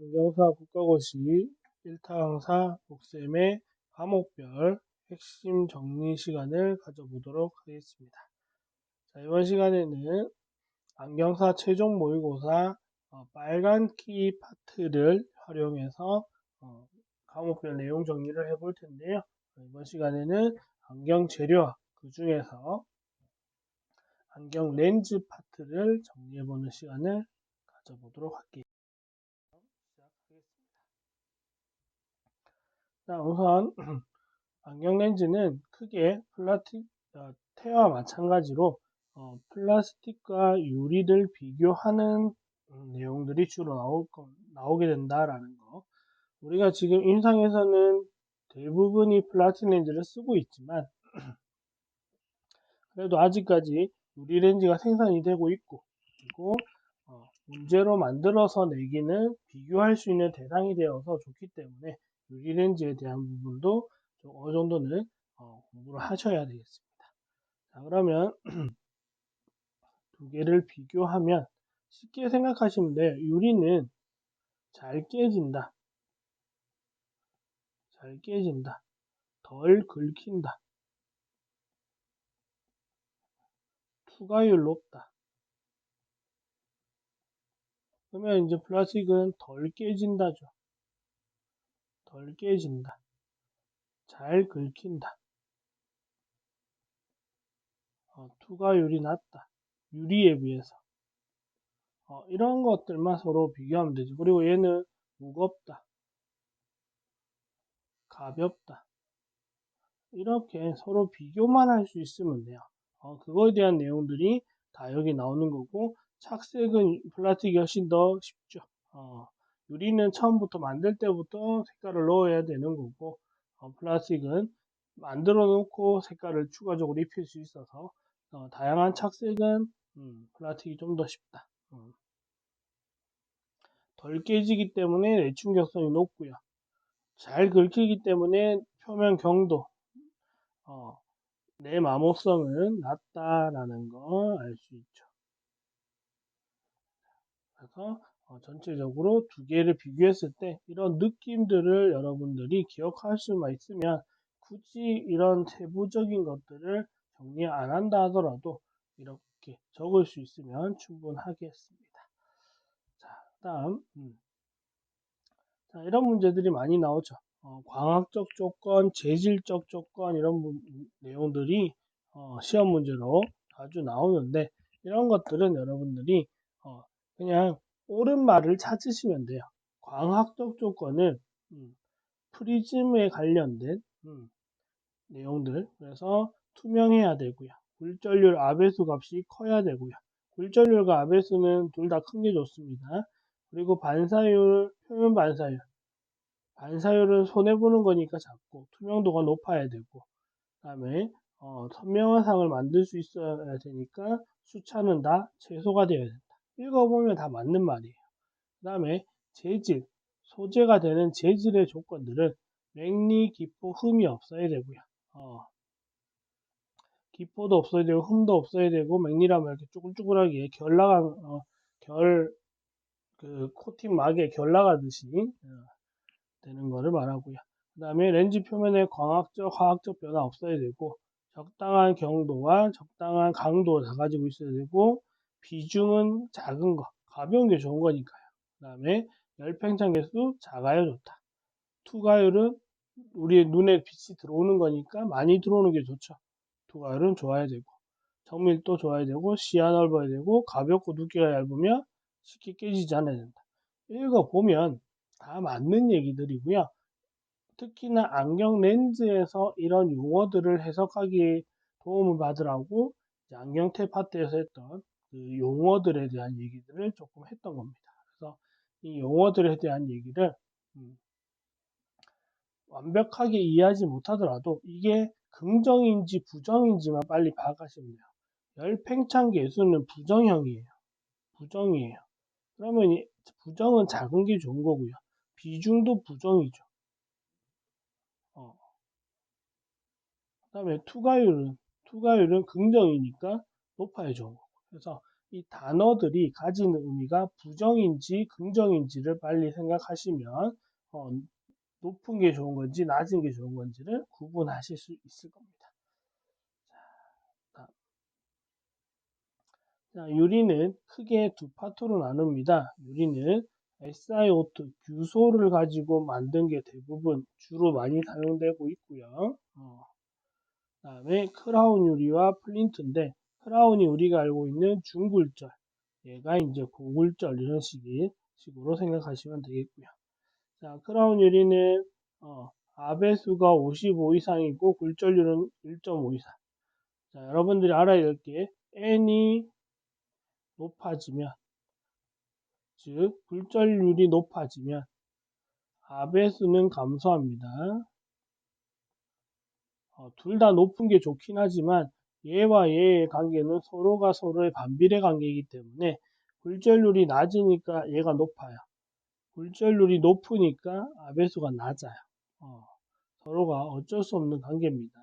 안경사 국가고시 1타 강사 목쌤의 과목별 핵심 정리 시간을 가져보도록 하겠습니다. 자, 이번 시간에는 안경사 최종 모의고사 빨간 키 파트를 활용해서 과목별 내용 정리를 해볼 텐데요. 이번 시간에는 안경 재료와 그 중에서 안경 렌즈 파트를 정리해보는 시간을 가져보도록 할게요. 자, 우선 안경 렌즈는 크게 테와 마찬가지로 플라스틱과 유리를 비교하는 내용들이 주로 나오게 된다라는 거. 우리가 지금 임상에서는 대부분이 플라스틱 렌즈를 쓰고 있지만 그래도 아직까지 유리 렌즈가 생산이 되고 있고, 그리고 문제로 만들어서 내기는 비교할 수 있는 대상이 되어서 좋기 때문에 유리 렌즈에 대한 부분도 좀 어느 정도는 공부를 하셔야 되겠습니다. 자, 그러면 두 개를 비교하면 쉽게 생각하시면 돼요. 유리는 잘 깨진다, 덜 긁힌다, 투과율 높다. 그러면 이제 플라스틱은 덜 깨진다죠. 덜 깨진다, 잘 긁힌다, 투과율이 낮다, 유리에 비해서. 이런 것들만 서로 비교하면 되죠. 그리고 얘는 무겁다, 가볍다, 이렇게 서로 비교만 할 수 있으면 돼요. 그거에 대한 내용들이 다 여기 나오는 거고, 착색은 플라스틱이 훨씬 더 쉽죠. 유리는 처음부터 만들 때부터 색깔을 넣어야 되는 거고, 플라스틱은 만들어 놓고 색깔을 추가적으로 입힐 수 있어서 다양한 착색은 플라스틱이 좀 더 쉽다. 덜 깨지기 때문에 내충격성이 높고요. 잘 긁히기 때문에 표면 경도, 내마모성은 낮다라는 걸 알 수 있죠. 그래서 전체적으로 두 개를 비교했을 때 이런 느낌들을 여러분들이 기억할 수만 있으면 굳이 이런 세부적인 것들을 정리 안 한다 하더라도 이렇게 적을 수 있으면 충분하겠습니다. 자, 다음 자, 이런 문제들이 많이 나오죠. 광학적 조건, 재질적 조건 이런 내용들이 시험 문제로 자주 나오는데 이런 것들은 여러분들이 그냥 옳은 말을 찾으시면 돼요. 광학적 조건은 프리즘에 관련된 내용들, 그래서 투명해야 되고요. 굴절률 아배수 값이 커야 되고요. 굴절률과 아배수는 둘 다 큰 게 좋습니다. 그리고 반사율, 표면 반사율. 반사율은 손해보는 거니까 작고 투명도가 높아야 되고, 그 다음에 선명한 상을 만들 수 있어야 되니까 수차는 다 최소가 되어야 된다. 읽어보면 다 맞는 말이에요. 그 다음에 재질, 소재가 되는 재질의 조건들은 맥리, 기포, 흠이 없어야 되고요. 기포도 없어야 되고 흠도 없어야 되고, 맥리라면 이렇게 쭈글쭈글하게 그 코팅 막에 결 나가듯이 되는 것을 말하고요. 그 다음에 렌즈 표면에 광학적, 화학적 변화 없어야 되고, 적당한 경도와 적당한 강도 다 가지고 있어야 되고, 비중은 작은 거, 가벼운 게 좋은 거니까요. 그 다음에 열팽창 개수 작아야 좋다. 투과율은 우리 눈에 빛이 들어오는 거니까 많이 들어오는 게 좋죠. 투과율은 좋아야 되고, 정밀도 좋아야 되고, 시야 넓어야 되고, 가볍고 두께가 얇으면 쉽게 깨지지 않아야 된다. 읽어보면 다 맞는 얘기들이고요. 특히나 안경 렌즈에서 이런 용어들을 해석하기에 도움을 받으라고 안경테 파트에서 했던 그 용어들에 대한 얘기들을 조금 했던 겁니다. 그래서 이 용어들에 대한 얘기를 완벽하게 이해하지 못하더라도 이게 긍정인지 부정인지만 빨리 파악하시면 돼요. 열팽창 계수는 부정형이에요. 부정이에요. 그러면 부정은 작은 게 좋은 거고요. 비중도 부정이죠. 그 다음에 투과율은 긍정이니까 높아야 좋은 거고. 그래서 이 단어들이 가지는 의미가 부정인지 긍정인지를 빨리 생각하시면 높은 게 좋은 건지 낮은 게 좋은 건지를 구분하실 수 있을 겁니다. 자, 유리는 크게 두 파트로 나눕니다. 유리는 SiO2 규소를 가지고 만든 게 대부분 주로 많이 사용되고 있고요. 그다음에 크라운 유리와 플린트인데, 크라운이 우리가 알고 있는 중굴절, 얘가 이제 고굴절, 이런 식으로 생각하시면 되겠고요. 자, 크라운 유리는 아배수가 55 이상이고 굴절률은 1.5 이상. 자, 여러분들이 알아야 될 게 N이 높아지면, 즉 굴절률이 높아지면 아배수는 감소합니다. 둘 다 높은 게 좋긴 하지만 얘와 얘의 관계는 서로가 서로의 반비례 관계이기 때문에 굴절률이 낮으니까 얘가 높아요. 굴절률이 높으니까 아배수가 낮아요. 서로가 어쩔 수 없는 관계입니다.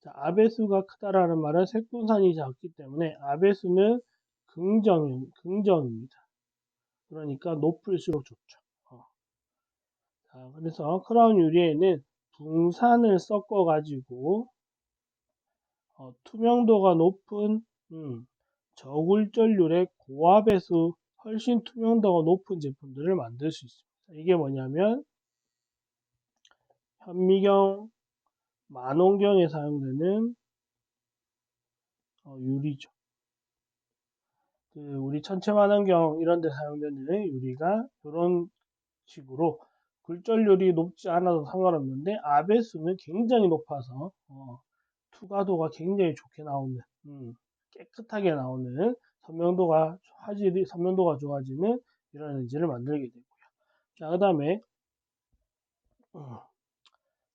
자, 아배수가 크다라는 말은 색분산이 작기 때문에 아배수는 긍정입니다. 그러니까 높을수록 좋죠. 자, 그래서 크라운 유리에는 붕산을 섞어 가지고 투명도가 높은 저굴절률의 고압에서 훨씬 투명도가 높은 제품들을 만들 수 있습니다. 이게 뭐냐면 현미경, 만원경에 사용되는 유리죠. 우리 천체만원경 이런 데 사용되는 유리가 이런 식으로 굴절률이 높지 않아도 상관없는데 아배수는 굉장히 높아서 투과도가 굉장히 좋게 나오는, 깨끗하게 나오는, 화질이 선명도가 좋아지는 이런 렌즈를 만들게 되고요. 자, 그 다음에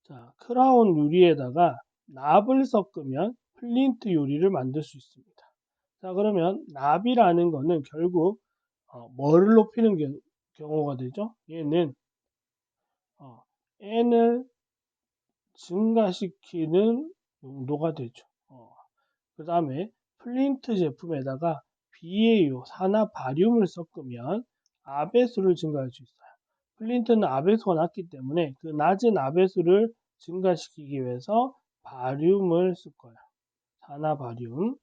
자, 크라운 유리에다가 납을 섞으면 플린트 유리를 만들 수 있습니다. 자, 그러면 납이라는 거는 결국 뭐를 높이는 경우가 되죠? 얘는 N을 증가시키는 용도가 되죠. 그 다음에 플린트 제품에다가 BAO, 산화 바륨을 섞으면 아배수를 증가할 수 있어요. 플린트는 아배수가 낮기 때문에 그 낮은 아배수를 증가시키기 위해서 바륨을 쓸 거예요. 산화 바륨.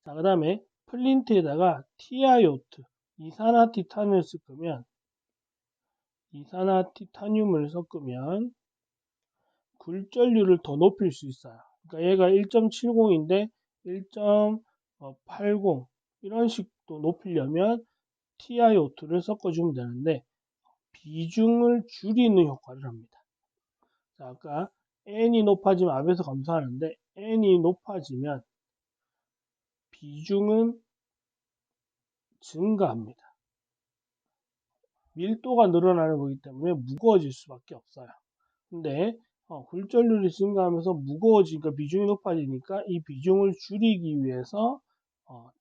자, 그 다음에 플린트에다가 TiO2, 이산화티탄을 섞으면, 이산화티타늄을 섞으면 굴절률을 더 높일 수 있어요. 그러니까 얘가 1.70인데 1.80 이런 식도 높이려면 TiO2를 섞어주면 되는데 비중을 줄이는 효과를 합니다. 자, 아까 N이 높아지면 압에서 감소하는데 N이 높아지면 비중은 증가합니다. 밀도가 늘어나는 거기 때문에 무거워질 수밖에 없어요. 근데 굴절률이 증가하면서 무거워지니까 비중이 높아지니까 이 비중을 줄이기 위해서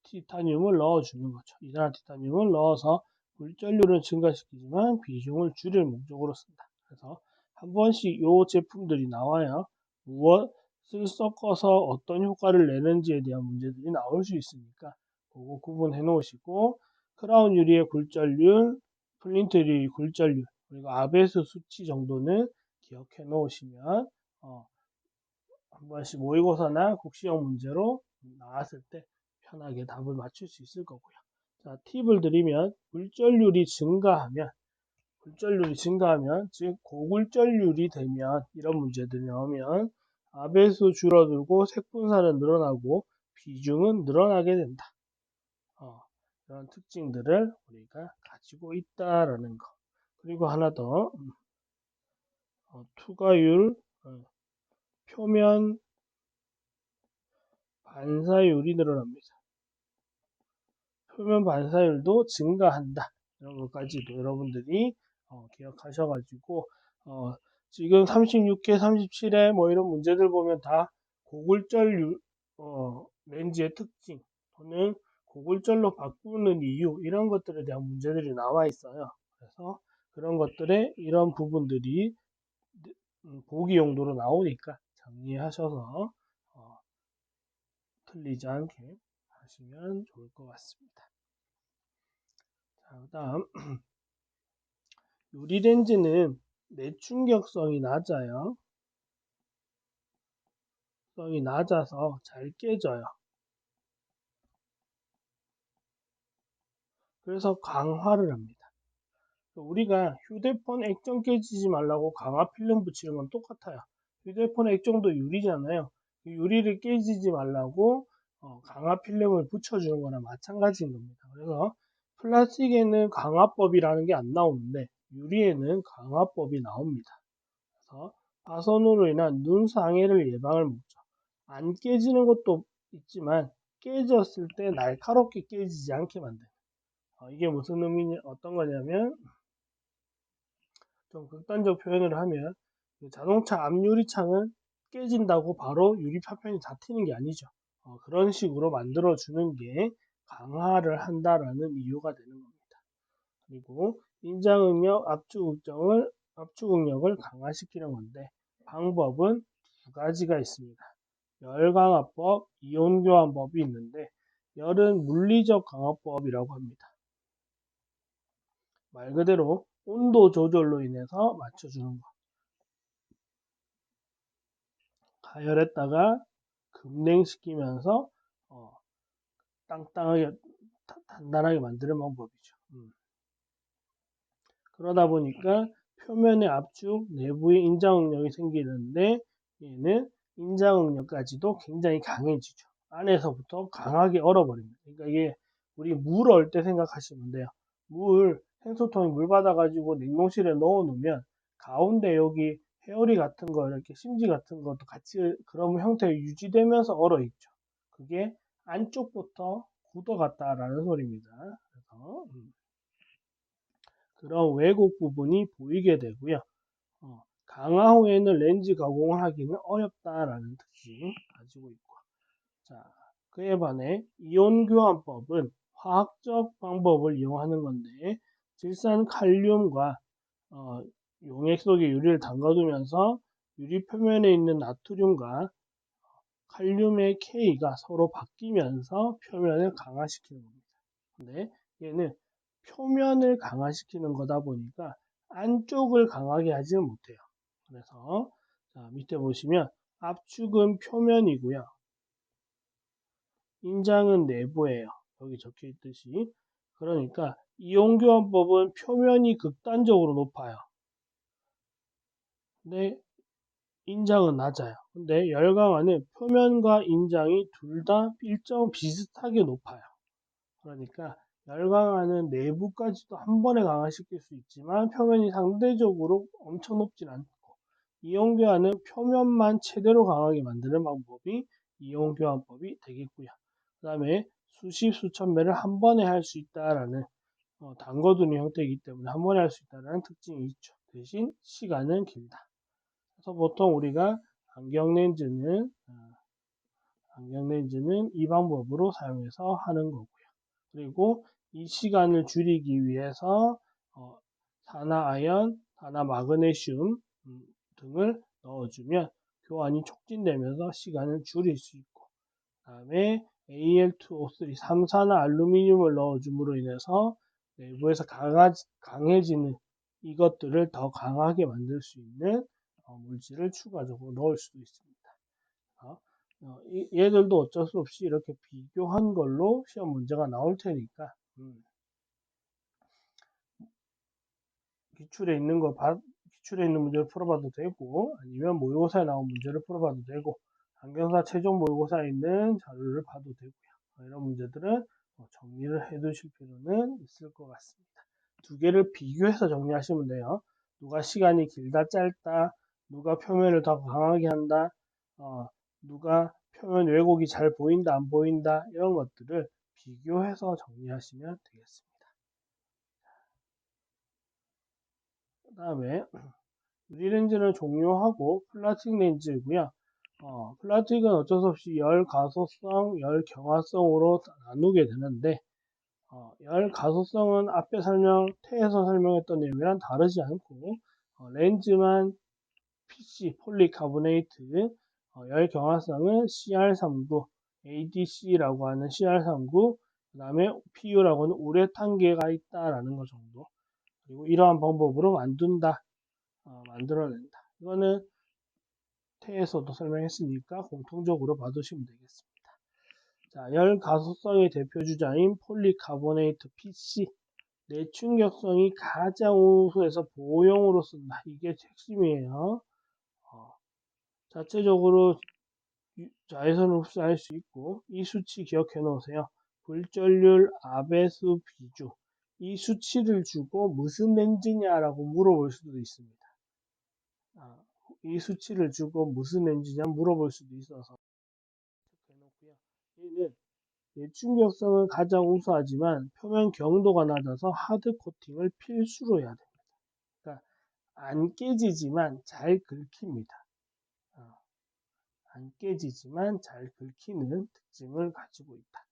티타늄을 넣어주는 거죠. 이산화티타늄을 넣어서 굴절률을 증가시키지만 비중을 줄일 목적으로 쓴다. 그래서 한 번씩 이 제품들이 나와요. 무엇을 섞어서 어떤 효과를 내는지에 대한 문제들이 나올 수 있으니까 그거 구분해 놓으시고 크라운 유리의 굴절률, 플린트 유리 굴절률, 그리고 아베스 수치 정도는 기억해 놓으시면 한 번씩 모의고사나 국시형 문제로 나왔을 때 편하게 답을 맞출 수 있을 거고요. 자, 팁을 드리면 굴절률이 증가하면 즉 고굴절률이 되면 이런 문제들이 나오면 아배수 줄어들고 색분산은 늘어나고 비중은 늘어나게 된다. 이런 특징들을 우리가 가지고 있다라는 거. 그리고 하나 더 투과율, 표면 반사율이 늘어납니다. 표면 반사율도 증가한다. 이런 것까지도 여러분들이 기억하셔가지고 지금 36회, 37회 뭐 이런 문제들 보면 다 고굴절 렌즈의 특징 또는 고굴절로 바꾸는 이유 이런 것들에 대한 문제들이 나와 있어요. 그래서 그런 것들에 이런 부분들이 보기 용도로 나오니까 정리하셔서 틀리지 않게 하시면 좋을 것 같습니다. 자, 그다음 유리 렌즈는 내충격성이 낮아요. 성이 낮아서 잘 깨져요. 그래서 강화를 합니다. 우리가 휴대폰 액정 깨지지 말라고 강화 필름 붙이는 건 똑같아요. 휴대폰 액정도 유리잖아요. 유리를 깨지지 말라고 강화 필름을 붙여주는 거나 마찬가지인 겁니다. 그래서 플라스틱에는 강화법이라는 게 안 나오는데 유리에는 강화법이 나옵니다. 그래서 파손으로 인한 눈 상해를 예방을 목적. 안 깨지는 것도 있지만 깨졌을 때 날카롭게 깨지지 않게 만드는. 이게 무슨 의미냐, 어떤 거냐면 좀 극단적 표현을 하면 자동차 앞유리창은 깨진다고 바로 유리 파편이 다 튀는 게 아니죠. 그런 식으로 만들어 주는 게 강화를 한다라는 이유가 되는 겁니다. 그리고 인장응력, 압축응력을 강화시키는 건데 방법은 두 가지가 있습니다. 열강화법, 이온교환법이 있는데 열은 물리적 강화법이라고 합니다. 말 그대로 온도 조절로 인해서 맞춰주는 거. 가열했다가 급냉시키면서 땅땅하게 단단하게 만드는 방법이죠. 그러다 보니까 표면의 압축, 내부의 인장응력이 생기는데 얘는 인장응력까지도 굉장히 강해지죠. 안에서부터 강하게 얼어버립니다. 그러니까 이게 우리 물 얼 때 생각하시면 돼요. 생수통에 물 받아가지고 냉동실에 넣어 놓으면 가운데 여기 회오리 같은 거, 이렇게 심지 같은 것도 같이 그런 형태가 유지되면서 얼어 있죠. 그게 안쪽부터 굳어갔다라는 소리입니다. 그래서 그런 왜곡 부분이 보이게 되고요. 강화 후에는 렌즈 가공을 하기는 어렵다라는 특징 가지고 있고, 자, 그에 반해 이온 교환법은 화학적 방법을 이용하는 건데 질산 칼륨과 용액 속에 유리를 담가두면서 유리 표면에 있는 나트륨과 칼륨의 K가 서로 바뀌면서 표면을 강화시키는 겁니다. 근데 얘는 표면을 강화시키는 거다 보니까 안쪽을 강하게 하지는 못해요. 그래서 자, 밑에 보시면 압축은 표면이고요. 인장은 내부예요. 여기 적혀 있듯이. 그러니까 이온교환법은 표면이 극단적으로 높아요. 근데 인장은 낮아요. 근데 열강화는 표면과 인장이 둘 다 일정 비슷하게 높아요. 그러니까 열강화는 내부까지도 한 번에 강화시킬 수 있지만 표면이 상대적으로 엄청 높진 않고, 이온교환은 표면만 최대로 강하게 만드는 방법이 이온교환법이 되겠고요. 그 다음에 수십 수천 배를 한 번에 할 수 있다라는 담궈두는 형태이기 때문에 한 번에 할 수 있다는 특징이 있죠. 대신 시간은 길다. 그래서 보통 우리가 안경렌즈는 이 방법으로 사용해서 하는 거고요. 그리고 이 시간을 줄이기 위해서 산화아연, 산화마그네슘 등을 넣어주면 교환이 촉진되면서 시간을 줄일 수 있고, 그 다음에 Al2O3 삼산화 알루미늄을 넣어줌으로 인해서 내부에서 강해지는 이것들을 더 강하게 만들 수 있는 물질을 추가적으로 넣을 수도 있습니다. 얘들도 어쩔 수 없이 이렇게 비교한 걸로 시험 문제가 나올 테니까 기출에 있는 기출에 있는 문제를 풀어봐도 되고, 아니면 모의고사에 나온 문제를 풀어봐도 되고, 한경사 최종 모의고사에 있는 자료를 봐도 되고요. 이런 문제들은 정리를 해 두실 필요는 있을 것 같습니다. 두 개를 비교해서 정리하시면 돼요. 누가 시간이 길다 짧다, 누가 표면을 더 강하게 한다, 누가 표면 왜곡이 잘 보인다 안 보인다, 이런 것들을 비교해서 정리하시면 되겠습니다. 그 다음에 유리 렌즈는 종료하고 플라스틱 렌즈이고요. 플라스틱은 어쩔 수 없이 열 가소성, 열 경화성으로 나누게 되는데, 열 가소성은 앞에 태에서 설명했던 내용이랑 다르지 않고, 렌즈만 PC, 폴리카보네이트, 열 경화성은 CR39, ADC라고 하는 CR39, 그 다음에 PU라고 하는 우레탄계가 있다라는 것 정도. 그리고 이러한 방법으로 만들어낸다. 이거는 태에서도 설명했으니까 공통적으로 봐두시면 되겠습니다. 자, 열 가소성의 대표 주자인 폴리카보네이트 PC. 내충격성이 가장 우수해서 보형으로 쓴다. 이게 핵심이에요. 자체적으로 자외선을 흡수할 수 있고, 이 수치 기억해 놓으세요. 불전율, 아배수, 비주. 이 수치를 주고 무슨 렌즈냐라고 물어볼 수도 있습니다. 이 수치를 주고 무슨 렌즈냐 물어볼 수도 있어서 해놓고요. 얘는 내충격성은 가장 우수하지만 표면 경도가 낮아서 하드 코팅을 필수로 해야 됩니다. 그러니까 안 깨지지만 잘 긁힙니다. 안 깨지지만 잘 긁히는 특징을 가지고 있다.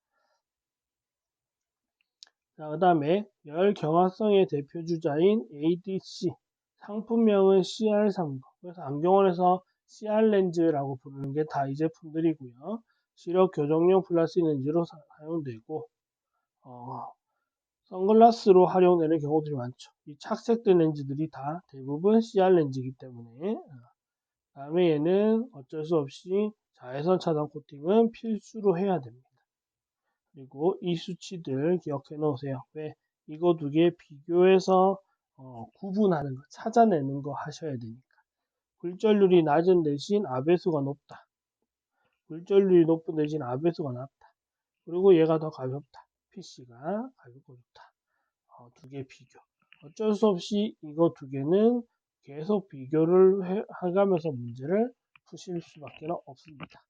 자, 그 다음에 열 경화성의 대표 주자인 ADC, 상품명은 CR39. 그래서 안경원에서 CR 렌즈라고 부르는 게 다 이 제품들이고요. 시력 교정용 플라스틱 렌즈로 사용되고, 선글라스로 활용되는 경우들이 많죠. 이 착색된 렌즈들이 다 대부분 CR 렌즈이기 때문에, 다음에 얘는 어쩔 수 없이 자외선 차단 코팅은 필수로 해야 됩니다. 그리고 이 수치들 기억해 놓으세요. 왜? 이거 두 개 비교해서 구분하는 거, 찾아내는 거 하셔야 되니까. 굴절률이 낮은 대신 아배수가 높다. 굴절률이 높은 대신 아배수가 낮다. 그리고 얘가 더 가볍다. PC가 가볍고 좋다. 두 개 비교. 어쩔 수 없이 이거 두 개는 계속 비교를 해가면서 문제를 푸실 수밖에 없습니다.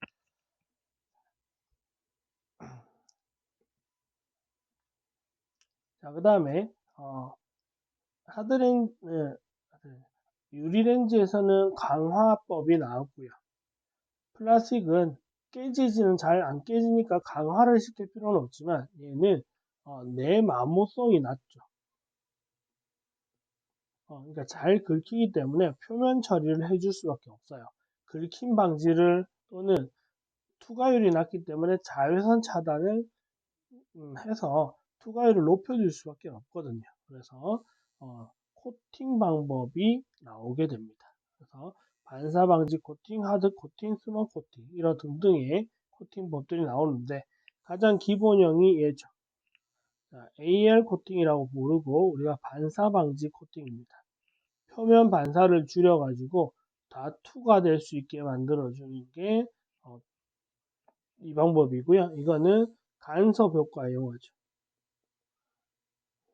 자, 그 다음에 유리렌즈에서는 강화법이 나왔고요. 플라스틱은 깨지지는 잘 안 깨지니까 강화를 시킬 필요는 없지만 얘는 내마모성이 낮죠. 그러니까 잘 긁히기 때문에 표면 처리를 해줄 수밖에 없어요. 긁힘 방지를 또는 투과율이 낮기 때문에 자외선 차단을 해서 투과율을 높여줄 수밖에 없거든요. 그래서 코팅 방법이 나오게 됩니다. 그래서 반사 방지 코팅, 하드 코팅, 스몰 코팅 이런 등등의 코팅 법들이 나오는데 가장 기본형이 얘죠. AR 코팅이라고 부르고 우리가 반사 방지 코팅입니다. 표면 반사를 줄여가지고 다 투과될 수 있게 만들어주는 게 이 방법이고요. 이거는 간섭 효과 이용하죠.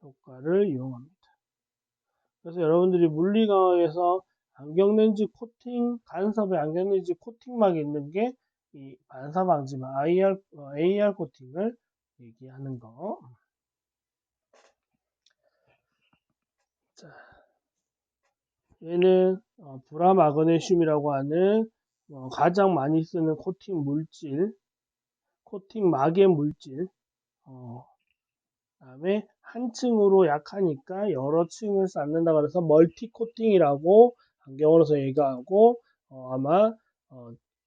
효과를 이용합니다. 그래서 여러분들이 물리강의에서 안경렌즈 코팅, 간섭의 안경렌즈 코팅막이 있는 게 이 반사 방지막 AR 코팅을 얘기하는 거. 자, 얘는 브라마그네슘이라고 하는 가장 많이 쓰는 코팅 물질, 코팅막의 물질. 다음에 한 층으로 약하니까 여러 층을 쌓는다 그래서 멀티 코팅이라고 안경으로서 얘기하고 아마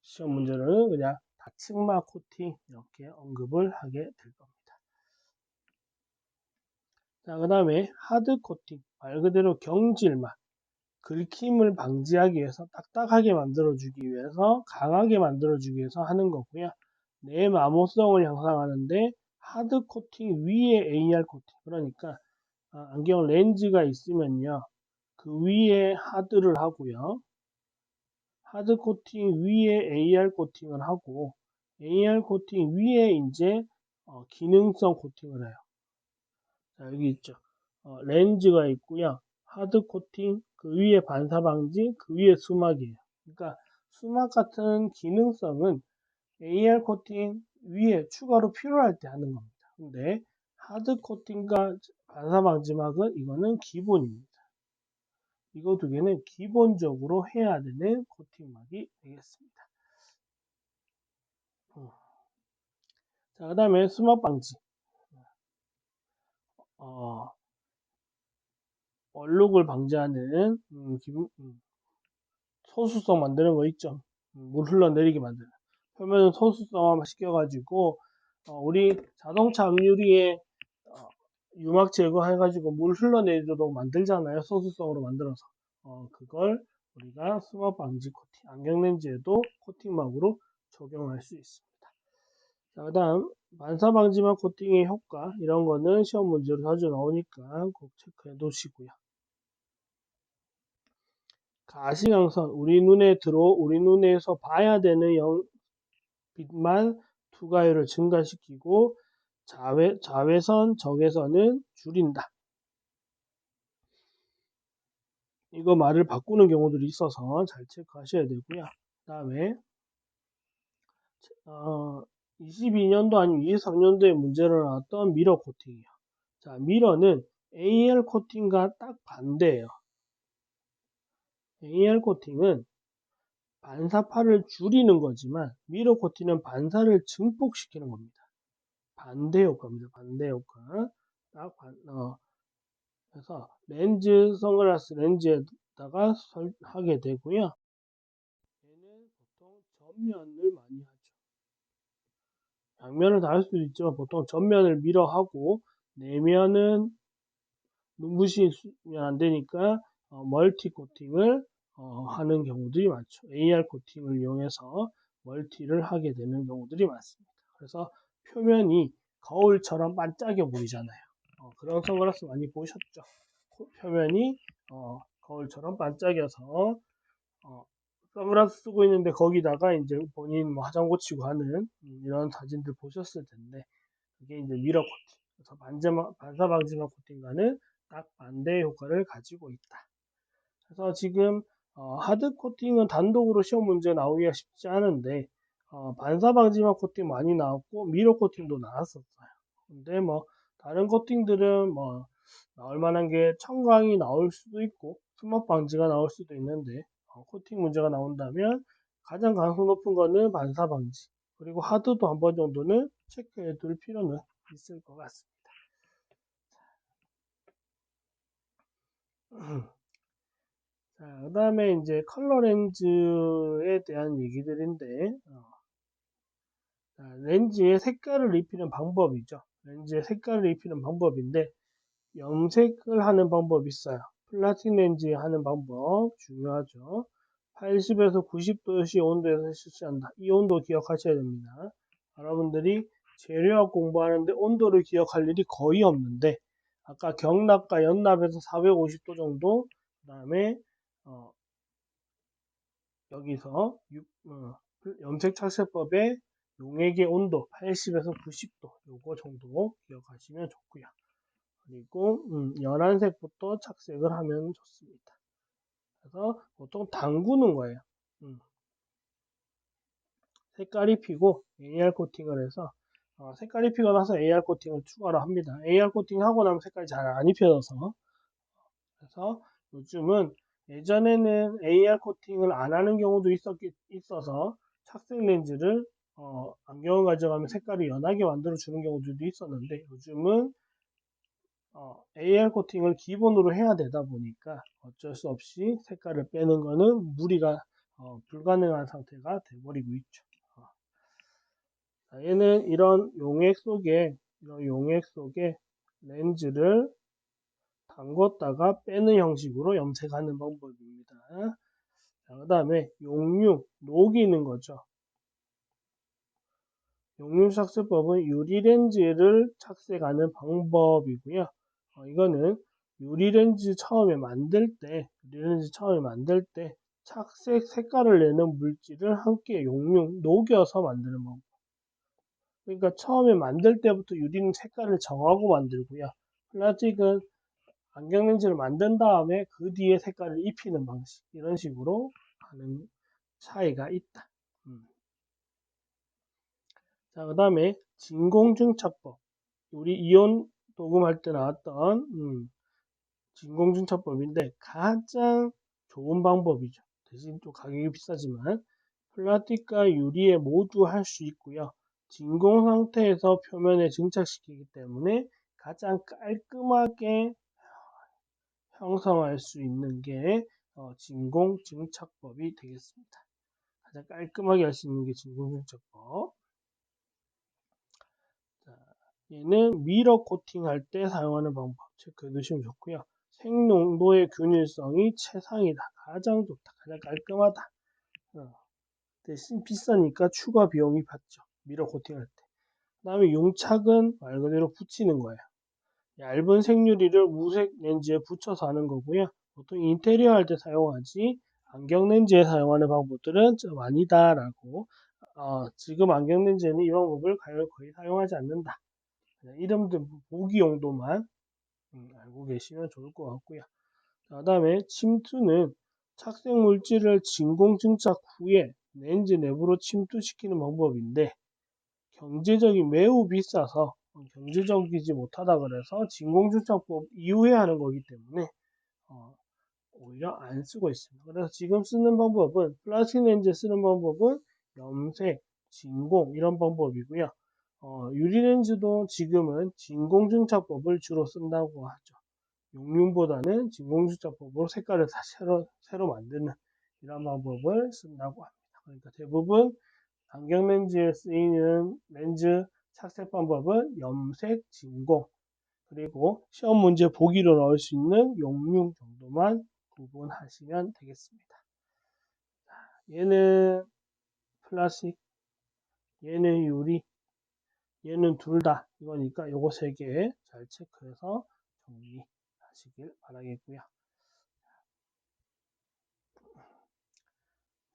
시험 문제는 그냥 다층막 코팅 이렇게 언급을 하게 될 겁니다. 자, 그 다음에 하드 코팅, 말 그대로 경질막, 긁힘을 방지하기 위해서 딱딱하게 만들어주기 위해서 강하게 만들어주기 위해서 하는 거고요. 내마모성을 향상하는데 하드 코팅 위에 AR 코팅, 그러니까 안경 렌즈가 있으면요 그 위에 하드를 하고요, 하드 코팅 위에 AR 코팅을 하고 AR 코팅 위에 이제 기능성 코팅을 해요. 자, 여기 있죠. 렌즈가 있고요, 하드 코팅, 그 위에 반사 방지, 그 위에 수막이에요. 그러니까 수막 같은 기능성은 AR 코팅 위에 추가로 필요할 때 하는 겁니다. 근데 하드 코팅과 반사 방지막은 이거는 기본입니다. 이거 두 개는 기본적으로 해야 되는 코팅막이 되겠습니다. 자, 그 다음에 수막 방지. 얼룩을 방지하는 소수성 만드는 거 있죠. 물 흘러내리게 만드는. 표면을 소수성화 시켜가지고 우리 자동차 앞유리에 유막 제거해가지고 물 흘러내도록 만들잖아요. 소수성으로 만들어서 그걸 우리가 수막 방지 코팅, 안경렌즈에도 코팅막으로 적용할 수 있습니다. 자, 그다음 반사 방지막 코팅의 효과 이런 거는 시험 문제로 자주 나오니까 꼭 체크해 두시고요. 가시광선 우리 눈에서 봐야 되는 빛만 투과율을 증가시키고 자외선 적외선은 줄인다. 이거 말을 바꾸는 경우들이 있어서 잘 체크하셔야 되고요. 그 다음에 22년도 아니면 23년도에 문제로 나왔던 미러 코팅이요. 자, 미러는 AR 코팅과 딱 반대예요. AR 코팅은 반사파를 줄이는 거지만 미러 코팅은 반사를 증폭시키는 겁니다. 반대 효과입니다. 반대 효과. 그래서 선글라스 렌즈에다가 하게 되고요. 얘는 보통 전면을 많이 하죠. 양면을 다 할 수도 있지만 보통 전면을 미러하고 내면은 눈부시면 안 되니까 멀티 코팅을 하는 경우들이 많죠. AR 코팅을 이용해서 멀티를 하게 되는 경우들이 많습니다. 그래서 표면이 거울처럼 반짝여 보이잖아요. 그런 선글라스 많이 보셨죠? 표면이 거울처럼 반짝여서 선글라스 쓰고 있는데 거기다가 이제 본인 뭐 화장 고치고 하는 이런 사진들 보셨을 텐데 이게 이제 미러 코팅, 그래서 반사 방지막 코팅과는 딱 반대의 효과를 가지고 있다. 그래서 지금 하드 코팅은 단독으로 시험 문제 나오기가 쉽지 않은데 반사 방지막 코팅 많이 나왔고 미러 코팅도 나왔었어요. 근데 뭐 다른 코팅들은 뭐 나올 만한 게 청광이 나올 수도 있고 수막 방지가 나올 수도 있는데 코팅 문제가 나온다면 가장 가능성 높은 거는 반사 방지, 그리고 하드도 한 번 정도는 체크해 둘 필요는 있을 것 같습니다. 자, 그 다음에 이제 컬러 렌즈에 대한 얘기들인데 렌즈에 색깔을 입히는 방법이죠. 렌즈에 색깔을 입히는 방법인데 염색을 하는 방법이 있어요. 플라스틱 렌즈에 하는 방법 중요하죠. 80에서 90도씨 온도에서 실시한다. 이 온도 기억하셔야 됩니다. 여러분들이 재료학 공부하는데 온도를 기억할 일이 거의 없는데 아까 경납과 연납에서 450도 정도, 그 다음에 여기서 염색 착색법의 용액의 온도 80에서 90도 요거 정도 기억하시면 좋고요. 그리고 연한색부터 착색을 하면 좋습니다. 그래서 보통 담그는 거예요. 색깔 입히고 AR 코팅을 해서 색깔 입히고 나서 AR 코팅을 추가로 합니다. AR 코팅 하고 나면 색깔이 잘 안 입혀져서, 그래서 요즘은 예전에는 AR 코팅을 안 하는 경우도 있어서 착색 렌즈를 안경을 가져가면 색깔을 연하게 만들어 주는 경우들도 있었는데 요즘은 AR 코팅을 기본으로 해야 되다 보니까 어쩔 수 없이 색깔을 빼는 거는 무리가 불가능한 상태가 되어버리고 있죠. 얘는 이런 용액 속에 렌즈를 담궜다가 빼는 형식으로 염색하는 방법입니다. 그 다음에 용융, 녹이는 거죠. 용융 착색법은 유리렌즈를 착색하는 방법이고요. 이거는 유리렌즈 처음에 만들 때 착색 색깔을 내는 물질을 함께 녹여서 만드는 방법. 그러니까 처음에 만들 때부터 유리는 색깔을 정하고 만들고요. 플라스틱은 안경렌즈를 만든 다음에 그 뒤에 색깔을 입히는 방식, 이런 식으로 하는 차이가 있다. 자, 그 다음에 진공증착법. 우리 이온 도금할 때 나왔던 진공증착법인데 가장 좋은 방법이죠. 대신 좀 가격이 비싸지만 플라스틱과 유리에 모두 할 수 있고요. 진공 상태에서 표면에 증착시키기 때문에 가장 깔끔하게 형성할 수 있는 게 진공 증착법이 되겠습니다. 가장 깔끔하게 할 수 있는 게 진공중첩법. 자, 얘는 미러 코팅할 때 사용하는 방법 체크해 두시면 좋고요. 색농도의 균일성이 최상이다. 가장 좋다. 가장 깔끔하다. 대신 비싸니까 추가 비용이 받죠. 미러 코팅할 때. 그 다음에 용착은 말 그대로 붙이는 거예요. 얇은 생유리를 무색 렌즈에 붙여서 하는 거고요. 보통 인테리어 할 때 사용하지 안경 렌즈에 사용하는 방법들은 좀 아니다라고 지금 안경 렌즈에는 이 방법을 거의 사용하지 않는다. 그냥 이름들 보기 용도만 알고 계시면 좋을 것 같고요. 그 다음에 침투는 착색 물질을 진공 증착 후에 렌즈 내부로 침투시키는 방법인데 경제적이 매우 비싸서 경제적이지 못하다 그래서 진공주착법 이후에 하는 거기 때문에 오히려 안 쓰고 있습니다. 그래서 지금 쓰는 방법은 플라스틱 렌즈 쓰는 방법은 염색, 진공 이런 방법이고요. 유리 렌즈도 지금은 진공증착법을 주로 쓴다고 하죠. 용융보다는 진공증착법으로 색깔을 다 새로 만드는 이런 방법을 쓴다고 합니다. 그러니까 대부분 안경 렌즈에 쓰이는 렌즈 착색 방법은 염색, 진공, 그리고 시험 문제 보기로 나올 수 있는 용융 정도만 구분하시면 되겠습니다. 얘는 플라스틱, 얘는 유리, 얘는 둘 다 이거니까 요거 세 개 잘 체크해서 정리하시길 바라겠고요.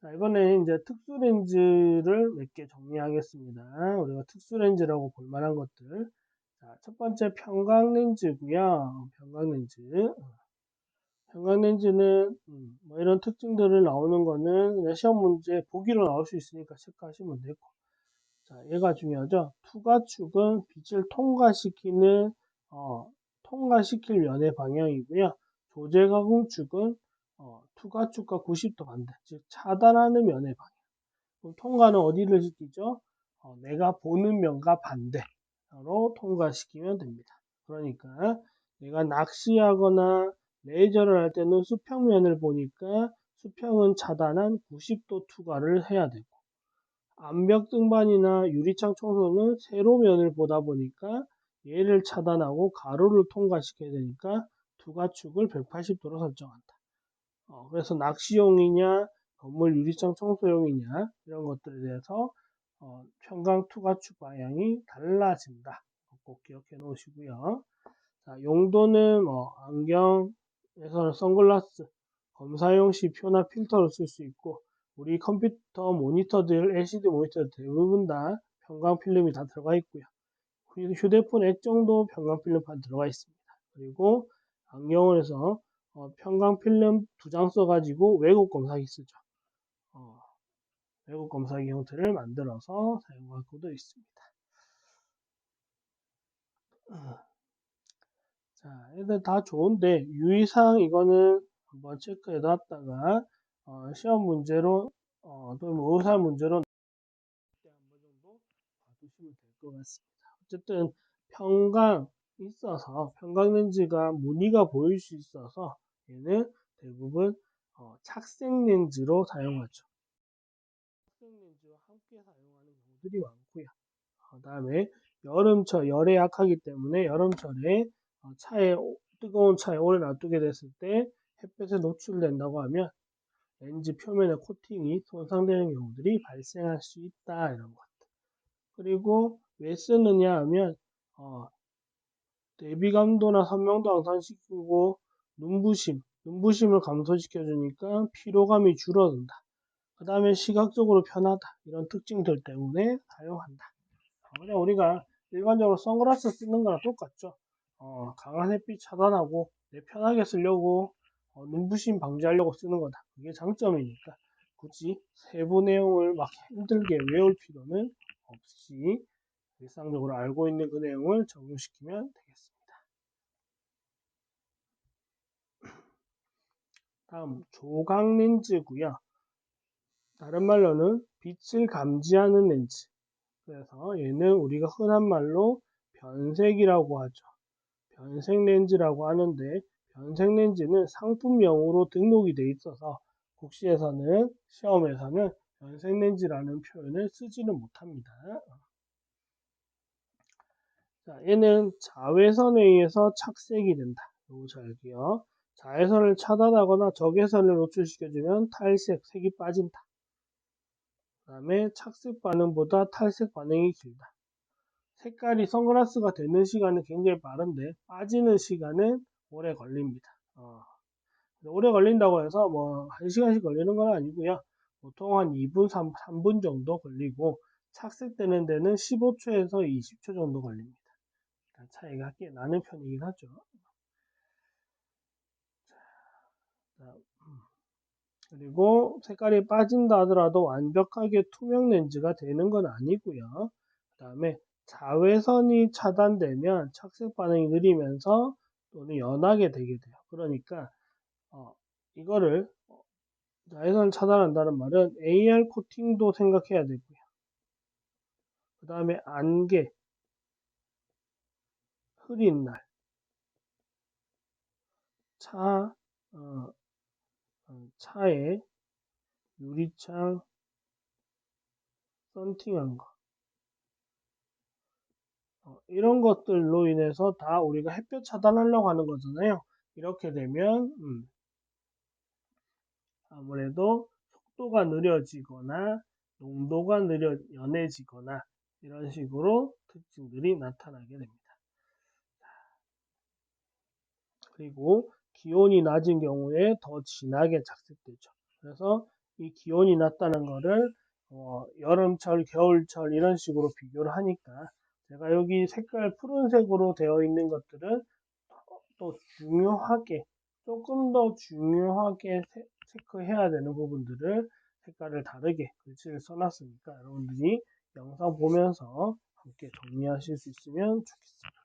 자, 이번에 이제 특수 렌즈를 몇 개 정리하겠습니다. 우리가 특수 렌즈라고 볼 만한 것들. 자, 첫 번째 평광 렌즈고요. 평광 렌즈. 평광 렌즈는 뭐 이런 특징들을 나오는 거는 그냥 시험 문제 보기로 나올 수 있으니까 체크하시면 되고. 자, 얘가 중요하죠. 투과축은 빛을 통과시킬 면의 방향이고요. 조제가공축은 투과축과 90도 반대, 즉 차단하는 면의 방향. 그럼 통과는 어디를 시키죠? 내가 보는 면과 반대로 통과시키면 됩니다. 그러니까 내가 낚시하거나 레이저를 할 때는 수평면을 보니까 수평은 차단한 90도 투과를 해야 되고 암벽 등반이나 유리창 청소는 세로면을 보다 보니까 얘를 차단하고 가로를 통과시켜야 되니까 투과축을 180도로 설정한다. 그래서 낚시용이냐 건물 유리창 청소용이냐 이런 것들에 대해서 평강 투과축 방향이 달라진다. 꼭 기억해 놓으시고요. 자, 용도는 안경에서는 선글라스, 검사용 시 표나 필터를 쓸 수 있고 우리 컴퓨터 모니터들, LCD 모니터 대부분 다 평광 필름이 다 들어가 있고요. 휴대폰 액정도 평광 필름판 들어가 있습니다. 그리고 안경을 해서 평광 필름 2장 써가지고 왜곡 검사기 쓰죠. 왜곡 검사기 형태를 만들어서 사용하고도 있습니다. 자, 얘들 다 좋은데 유의사항 이거는 한번 체크해 놨다가 시험 문제로 또는 뭐 의사 문제로 한번 정도 봐두시면 될 것 같습니다. 어쨌든 평광 있어서 평광 렌즈가 무늬가 보일 수 있어서 얘는 대부분 착색 렌즈로 사용하죠. 착색 렌즈와 함께 사용하는 경우들이 많고요. 그다음에 여름철 열에 약하기 때문에 여름철에 뜨거운 차에 오래 놔두게 됐을 때 햇볕에 노출된다고 하면 렌즈 표면의 코팅이 손상되는 경우들이 발생할 수 있다 이런 것. 그리고 왜 쓰느냐 하면 대비감도나 선명도 향상시키고 눈부심을 감소시켜 주니까 피로감이 줄어든다. 그 다음에 시각적으로 편하다. 이런 특징들 때문에 사용한다. 그냥 우리가 일반적으로 선글라스 쓰는 거랑 똑같죠. 강한 햇빛 차단하고 내 편하게 쓰려고 눈부심 방지하려고 쓰는 거다. 그게 장점이니까 굳이 세부 내용을 막 힘들게 외울 필요는 없이 일상적으로 알고 있는 그 내용을 적용시키면 되겠습니다. 다음 조각 렌즈고요. 다른 말로는 빛을 감지하는 렌즈. 그래서 얘는 우리가 흔한 말로 변색이라고 하죠. 변색 렌즈라고 하는데 변색 렌즈는 상품명으로 등록이 돼 있어서 국시에서는 시험에서는 변색렌즈라는 표현을 쓰지는 못합니다. 자, 얘는 자외선에 의해서 착색이 된다. 요거 잘 알게요. 자외선을 차단하거나 적외선을 노출시켜주면 탈색, 색이 빠진다. 그 다음에 착색 반응보다 탈색 반응이 길다. 색깔이 선글라스가 되는 시간은 굉장히 빠른데 빠지는 시간은 오래 걸립니다. 오래 걸린다고 해서 뭐 1시간씩 걸리는 건 아니고요. 보통 한 2분, 3분 정도 걸리고 착색되는 데는 15초에서 20초 정도 걸립니다. 차이가 꽤 나는 편이긴 하죠. 자, 그리고 색깔이 빠진다 하더라도 완벽하게 투명 렌즈가 되는 건 아니고요. 그 다음에 자외선이 차단되면 착색 반응이 느리면서 또는 연하게 되게 돼요. 그러니까 이거를 자외선 차단한다는 말은 AR 코팅도 생각해야 되고요. 그 다음에 안개, 흐린 날, 차에 유리창 썬팅한 거. 이런 것들로 인해서 다 우리가 햇볕 차단하려고 하는 거잖아요. 이렇게 되면 아무래도 속도가 느려지거나 농도가 연해지거나 이런 식으로 특징들이 나타나게 됩니다. 그리고 기온이 낮은 경우에 더 진하게 착색되죠. 그래서 이 기온이 낮다는 거를 여름철, 겨울철 이런 식으로 비교를 하니까 제가 여기 색깔 푸른색으로 되어 있는 것들은 또 중요하게 조금 더 중요하게 체크해야 되는 부분들을 색깔을 다르게 글씨를 써놨으니까 여러분들이 영상 보면서 함께 정리하실 수 있으면 좋겠습니다.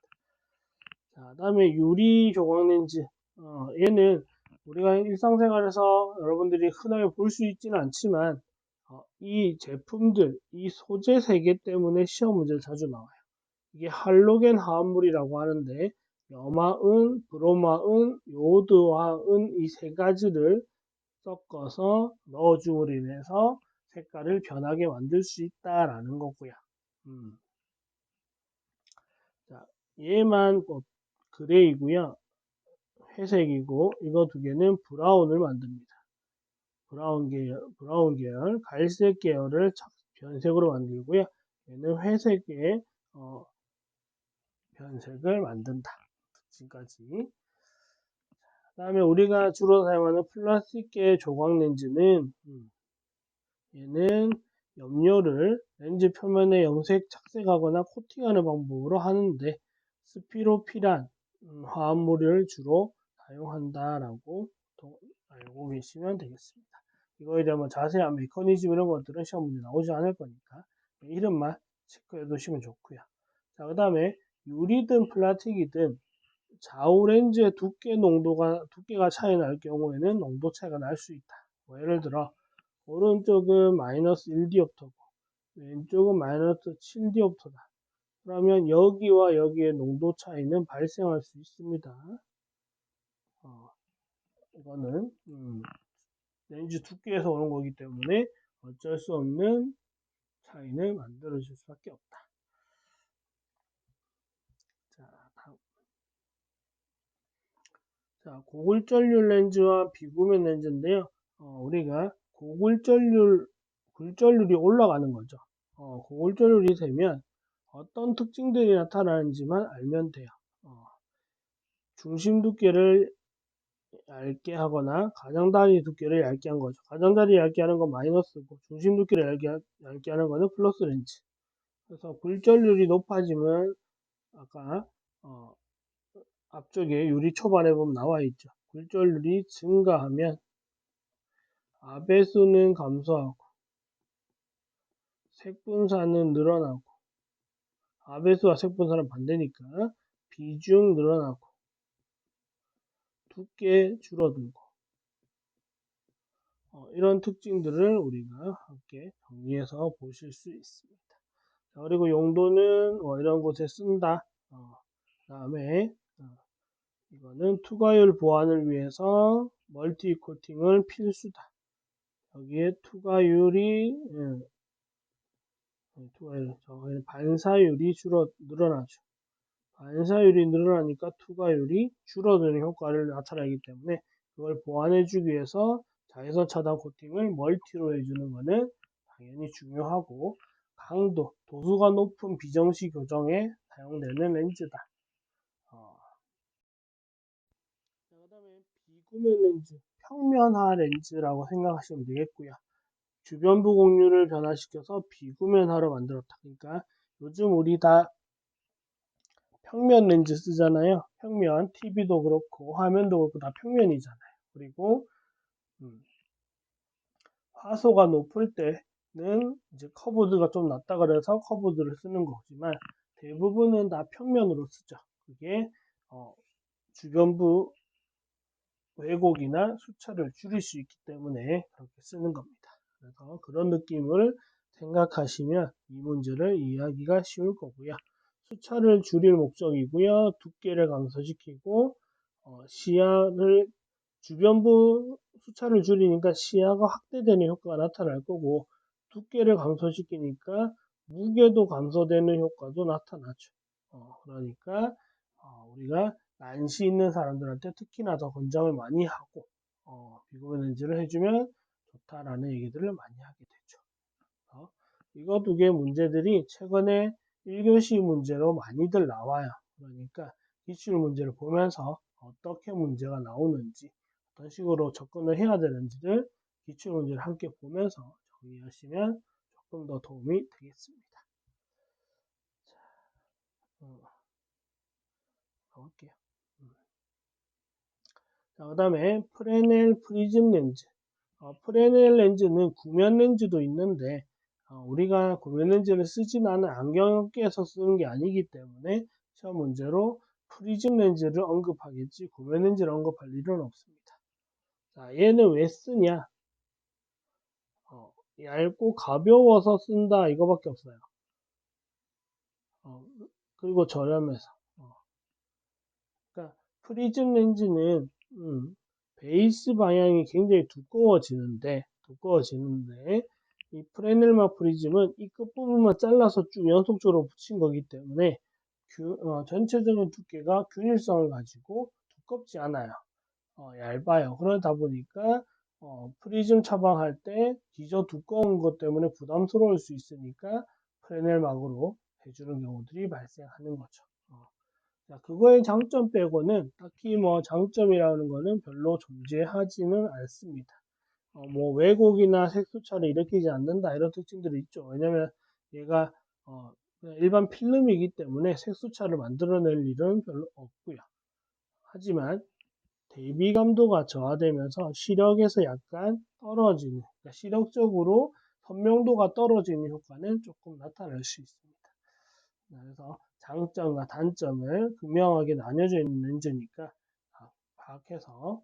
자, 다음에 유리 조각 렌즈. 얘는 우리가 일상생활에서 여러분들이 흔하게 볼 수 있지는 않지만 이 제품들, 이 소재 세계 때문에 시험 문제를 자주 나와요. 이게 할로겐 화합물이라고 하는데 염화은, 브로마은, 요오드화은 이 세 가지를 섞어서 넣어줌으로 인해서 색깔을 변하게 만들 수 있다라는 거고요. 자, 얘만 그레이고요. 회색이고 이거 두 개는 브라운을 만듭니다. 브라운 계열, 갈색 계열을 변색으로 만들고요. 얘는 회색의 변색을 만든다. 지금까지. 그 다음에 우리가 주로 사용하는 플라스틱계 조각 렌즈는 얘는 염료를 렌즈 표면에 염색 착색하거나 코팅하는 방법으로 하는데 스피로피란 화합물을 주로 사용한다라고 알고 계시면 되겠습니다. 이거에 대한 자세한 메커니즘 이런 것들은 시험 문제 나오지 않을 거니까 이름만 체크해 두시면 좋고요. 자, 그 다음에 유리든 플라스틱이든 좌우 렌즈의 두께가 차이 날 경우에는 농도 차이가 날 수 있다. 뭐 예를 들어 오른쪽은 마이너스 1디옵터고 왼쪽은 마이너스 7디옵터다. 그러면 여기와 여기의 농도 차이는 발생할 수 있습니다. 이거는 렌즈 두께에서 오는 거기 때문에 어쩔 수 없는 차이를 만들어줄 수밖에 없다. 자, 다음. 자, 고글전류 렌즈와 비구면 렌즈인데요. 우리가 굴절률이 올라가는 거죠. 고글전율이 되면 어떤 특징들이 나타나는지만 알면 돼요. 중심 두께를 얇게 하거나 가장자리 두께를 얇게 한 거죠. 가장자리 얇게 하는 건 마이너스고 중심 두께를 얇게 하는 거는 플러스 렌즈. 그래서 굴절률이 높아지면 아까 앞쪽에 유리 초반에 보면 나와 있죠. 굴절률이 증가하면 아배수는 감소하고 색분산은 늘어나고 아배수와 색분산은 반대니까 비중 늘어나고 두께 줄어들고 이런 특징들을 우리가 함께 정리해서 보실 수 있습니다. 자, 그리고 용도는 이런 곳에 쓴다. 그 다음에 이거는 투과율 보완을 위해서 멀티 코팅을 필수다. 여기에 투과율이 투과율 반사율이 늘어나죠. 반사율이 늘어나니까 투과율이 줄어드는 효과를 나타내기 때문에 그걸 보완해주기 위해서 자외선 차단 코팅을 멀티로 해주는 것은 당연히 중요하고 강도, 도수가 높은 비정시 교정에 사용되는 렌즈다. 그 다음에 비구면 렌즈, 평면화 렌즈라고 생각하시면 되겠고요. 주변부 공유를 변화시켜서 비구면화로 만들었다. 그러니까 요즘 우리 다 평면 렌즈 쓰잖아요. 평면, TV도 그렇고 화면도 그렇고 다 평면이잖아요. 그리고 화소가 높을 때는 이제 커브드가 좀 낮다 그래서 커브드를 쓰는 거지만 대부분은 다 평면으로 쓰죠. 그게 주변부 왜곡이나 수차를 줄일 수 있기 때문에 그렇게 쓰는 겁니다. 그래서 그런 느낌을 생각하시면 이 문제를 이해하기가 쉬울 거고요. 수차를 줄일 목적이고요. 두께를 감소시키고 시야를 주변부 수차를 줄이니까 시야가 확대되는 효과가 나타날 거고 두께를 감소시키니까 무게도 감소되는 효과도 나타나죠. 그러니까 우리가 난시 있는 사람들한테 특히나 더 권장을 많이 하고 비구면 렌즈를 해주면 좋다라는 얘기들을 많이 하게 되죠. 이거 두 개의 문제들이 최근에 1교시 문제로 많이들 나와요. 그러니까 기출 문제를 보면서 어떻게 문제가 나오는지 어떤 식으로 접근을 해야 되는지를 기출 문제를 함께 보면서 정리하시면 조금 더 도움이 되겠습니다. 자, 가볼게요. 그 다음에 프레넬 프리즘 렌즈. 프레넬 렌즈는 구면 렌즈도 있는데 우리가 구면 렌즈를 쓰진 않은 안경업계에서 쓰는 게 아니기 때문에 시험 문제로 프리즘 렌즈를 언급하겠지 구면 렌즈를 언급할 일은 없습니다. 자, 얘는 왜 쓰냐? 얇고 가벼워서 쓴다 이거밖에 없어요. 그리고 저렴해서. 그러니까 프리즘 렌즈는 베이스 방향이 굉장히 두꺼워지는데 이 프레넬마 프리즘은 이 끝부분만 잘라서 쭉 연속적으로 붙인 거기 때문에 전체적인 두께가 균일성을 가지고 두껍지 않아요. 얇아요. 그러다 보니까 프리즘 처방할 때 기저 두꺼운 것 때문에 부담스러울 수 있으니까 프레넬막으로 해주는 경우들이 발생하는 거죠. 자, 그거의 장점 빼고는 딱히 뭐 장점이라는 거는 별로 존재하지는 않습니다. 뭐 왜곡이나 색소차를 일으키지 않는다 이런 특징들이 있죠. 왜냐면 얘가 그냥 일반 필름이기 때문에 색소차를 만들어낼 일은 별로 없고요. 하지만 대비 감도가 저하되면서 시력에서 약간 떨어지는, 그러니까 시력적으로 선명도가 떨어지는 효과는 조금 나타날 수 있습니다. 그래서 장점과 단점을 분명하게 나뉘어져 있는 렌즈니까 파악해서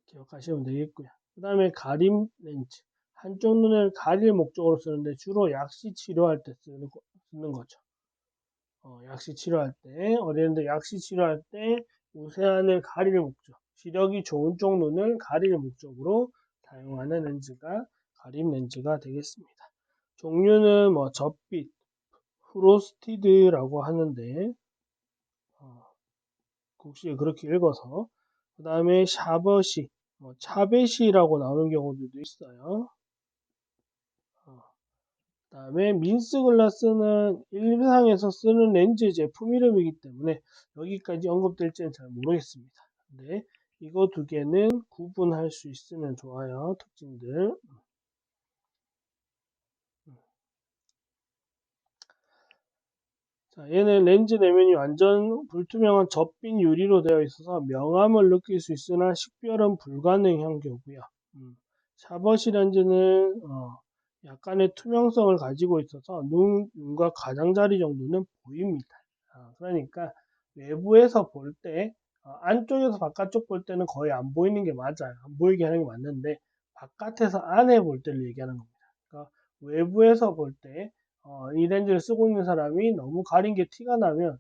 기억하시면 되겠고요. 그 다음에 가림 렌즈. 한쪽 눈을 가릴 목적으로 쓰는데 주로 약시 치료할 때 쓰는 거죠. 약시 치료할 때, 어린이들 약시 치료할 때 우세한을 가릴 목적, 시력이 좋은 쪽 눈을 가릴 목적으로 사용하는 렌즈가 가림 렌즈가 되겠습니다. 종류는 뭐 젖빛, 프로스티드라고 하는데 혹시 그렇게 읽어서 그 다음에 샤버시, 차베시라고 나오는 경우들도 있어요. 그 다음에 민스 글라스는 일상에서 쓰는 렌즈 제품 이름이기 때문에 여기까지 언급될지는 잘 모르겠습니다. 근데 이거 두 개는 구분할 수 있으면 좋아요. 특징들. 자, 얘는 렌즈 내면이 완전 불투명한 젖빛 유리로 되어 있어서 명암을 느낄 수 있으나 식별은 불가능한 경우고요. 샤버시 렌즈는 약간의 투명성을 가지고 있어서 눈과 가장자리 정도는 보입니다. 그러니까 외부에서 볼 때 안쪽에서 바깥쪽 볼 때는 거의 안 보이는 게 맞아요. 안 보이게 하는 게 맞는데 바깥에서 안에 볼 때를 얘기하는 겁니다. 그러니까 외부에서 볼 때 이 렌즈를 쓰고 있는 사람이 너무 가린 게 티가 나면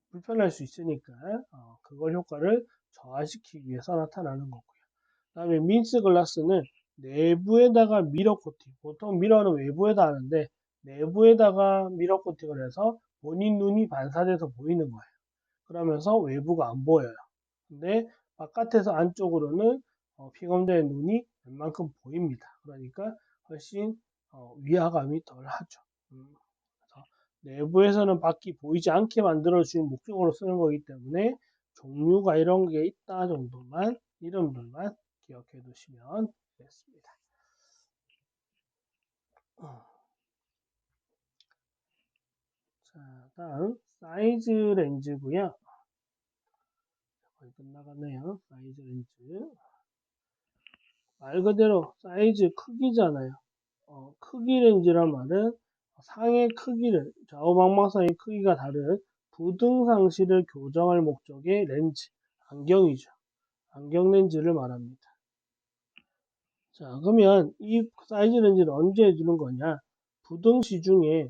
불편할 수 있으니까 그걸 효과를 저하시키기 위해서 나타나는 거고요. 그 다음에 민스 글라스는 내부에다가 미러 코팅, 보통 미러는 외부에다 하는데 내부에다가 미러 코팅을 해서 본인 눈이 반사돼서 보이는 거예요. 그러면서 외부가 안 보여요. 근데 바깥에서 안쪽으로는 피검자의 눈이 웬만큼 보입니다. 그러니까 훨씬 위화감이 덜 하죠. 그래서 내부에서는 밖이 보이지 않게 만들어주는 목적으로 쓰는 거기 때문에 종류가 이런 게 있다 정도만, 이름들만 기억해 두시면 되겠습니다. 자, 다음 사이즈 렌즈고요. 거의 끝나갔네요. 사이즈 렌즈. 말 그대로 사이즈 크기잖아요. 크기 렌즈란 말은 상의 크기를, 좌우 망망상의 크기가 다른 부등상시를 교정할 목적의 렌즈, 안경이죠. 안경 렌즈를 말합니다. 자, 그러면 이 사이즈 렌즈를 언제 해주는 거냐? 부등시 중에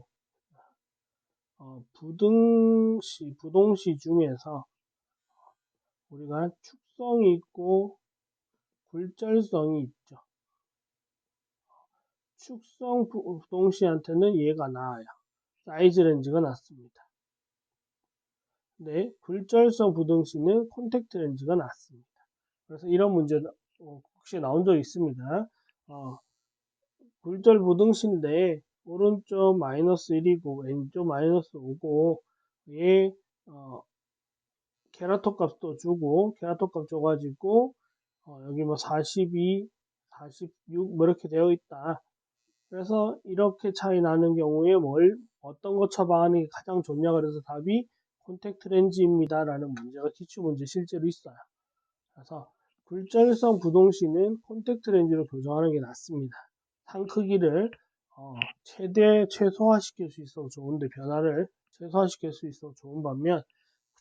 부동시 중에서 우리가 축성이 있고 굴절성이 있죠. 축성 부동시한테는 얘가 나아요. 사이즈 렌즈가 낫습니다. 네, 굴절성 부등시는 콘택트 렌즈가 낫습니다. 그래서 이런 문제 혹시 나온 적 있습니다. 굴절 부등시인데 오른쪽 마이너스 1이고 왼쪽 마이너스 5고 얘 케라토 값도 주고 케라토 값 줘가지고 여기 뭐 42, 46 뭐 이렇게 되어 있다. 그래서 이렇게 차이 나는 경우에 어떤 거 처방하는 게 가장 좋냐 그래서 답이 콘택트 렌즈입니다 라는 문제가 기출문제 실제로 있어요. 그래서 굴절성 부동시는 콘택트 렌즈로 교정하는 게 낫습니다. 상 크기를 최소화시킬 수 있어 좋은데 변화를 최소화시킬 수 있어 좋은 반면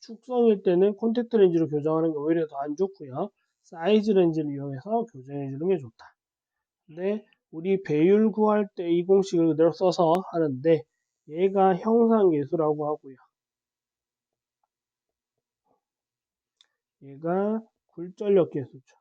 축성일 때는 콘택트 렌즈로 교정하는 게 오히려 더 안 좋고요. 사이즈 렌즈를 이용해서 교정해 주는 게 좋다. 근데 우리 배율 구할 때 이 공식을 그대로 써서 하는데 얘가 형상계수라고 하고요. 얘가 굴절력 계수죠.